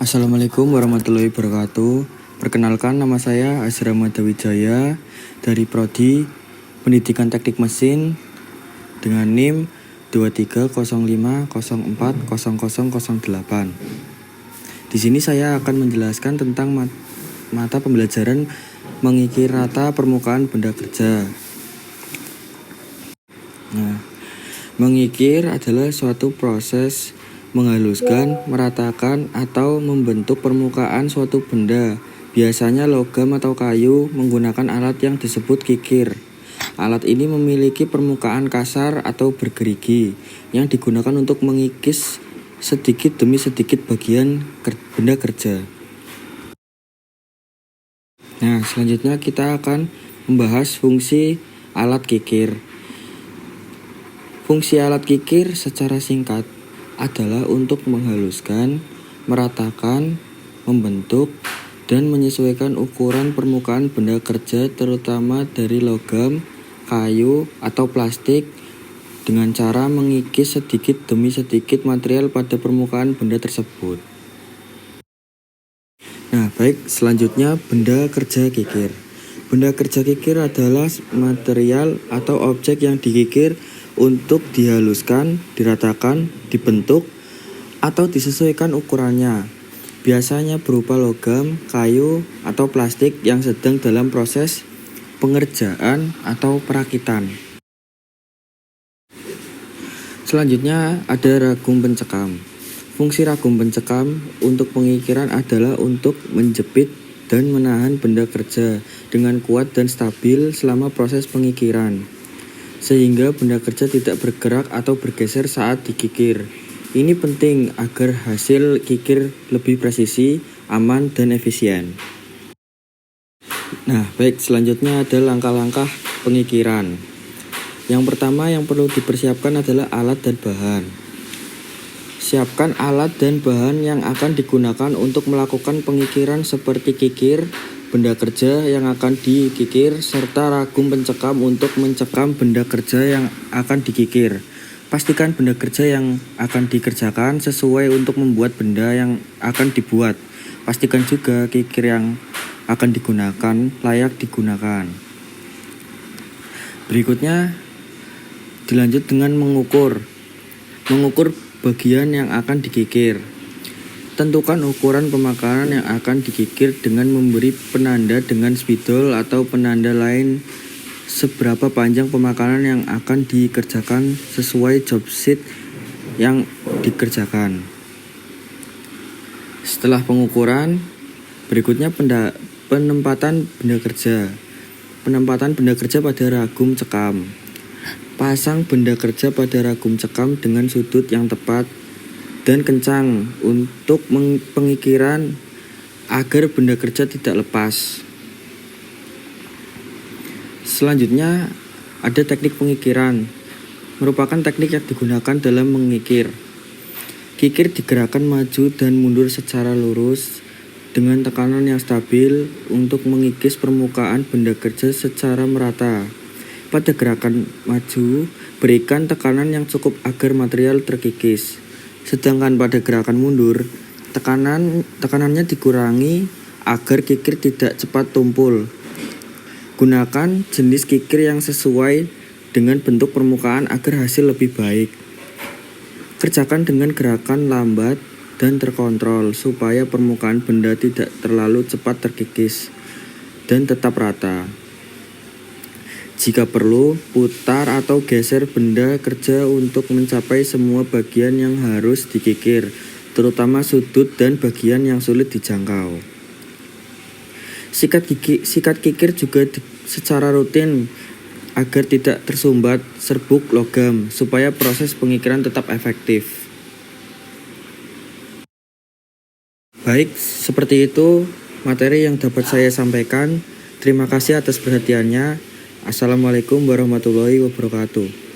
Assalamualaikum warahmatullahi wabarakatuh. Perkenalkan, nama saya Azra Madawijaya dari Prodi Pendidikan Teknik Mesin dengan NIM 2305040008. Di sini saya akan menjelaskan tentang mata pembelajaran mengikir rata permukaan benda kerja. Mengikir adalah suatu proses menghaluskan, meratakan, atau membentuk permukaan suatu benda, biasanya logam atau kayu, menggunakan alat yang disebut kikir. Alat ini memiliki permukaan kasar atau bergerigi yang digunakan untuk mengikis sedikit demi sedikit bagian benda kerja. Selanjutnya kita akan membahas fungsi alat kikir. Fungsi alat kikir secara singkat adalah untuk menghaluskan, meratakan, membentuk, dan menyesuaikan ukuran permukaan benda kerja terutama dari logam, kayu, atau plastik dengan cara mengikis sedikit demi sedikit material pada permukaan benda tersebut. Selanjutnya benda kerja kikir. Benda kerja kikir adalah material atau objek yang dikikir untuk dihaluskan, diratakan, dibentuk, atau disesuaikan ukurannya. Biasanya berupa logam, kayu, atau plastik yang sedang dalam proses pengerjaan atau perakitan. Selanjutnya ada ragum pencekam. Fungsi ragum pencekam untuk pengikiran adalah untuk menjepit dan menahan benda kerja dengan kuat dan stabil selama proses pengikiran, sehingga benda kerja tidak bergerak atau bergeser saat dikikir. Ini penting agar hasil kikir lebih presisi, aman, dan efisien. Selanjutnya ada langkah-langkah pengikiran. Yang pertama yang perlu dipersiapkan adalah alat dan bahan. Siapkan alat dan bahan yang akan digunakan untuk melakukan pengikiran seperti kikir, benda kerja yang akan dikikir, serta ragum pencekam untuk mencekam benda kerja yang akan dikikir. Pastikan benda kerja yang akan dikerjakan sesuai untuk membuat benda yang akan dibuat. Pastikan juga kikir yang akan digunakan layak digunakan. Berikutnya dilanjut dengan mengukur bagian yang akan dikikir. Tentukan ukuran pemakaran yang akan dikikir dengan memberi penanda dengan spidol atau penanda lain seberapa panjang pemakaran yang akan dikerjakan sesuai job sheet yang dikerjakan. Setelah pengukuran, berikutnya penempatan benda kerja. Penempatan benda kerja pada ragum cekam. Pasang benda kerja pada ragum cekam dengan sudut yang tepat dan kencang untuk pengikiran agar benda kerja tidak lepas. Selanjutnya ada teknik pengikiran. Merupakan teknik yang digunakan dalam mengikir. Kikir digerakkan maju dan mundur secara lurus dengan tekanan yang stabil untuk mengikis permukaan benda kerja secara merata. Pada gerakan maju, berikan tekanan yang cukup agar material terkikis. Sedangkan pada gerakan mundur, tekanannya dikurangi agar kikir tidak cepat tumpul. Gunakan jenis kikir yang sesuai dengan bentuk permukaan agar hasil lebih baik. Kerjakan dengan gerakan lambat dan terkontrol supaya permukaan benda tidak terlalu cepat terkikis dan tetap rata. Jika perlu, putar atau geser benda kerja untuk mencapai semua bagian yang harus dikikir, terutama sudut dan bagian yang sulit dijangkau. Sikat kikir juga secara rutin agar tidak tersumbat serbuk logam, supaya proses pengikiran tetap efektif. Seperti itu materi yang dapat saya sampaikan. Terima kasih atas perhatiannya. Assalamualaikum warahmatullahi wabarakatuh.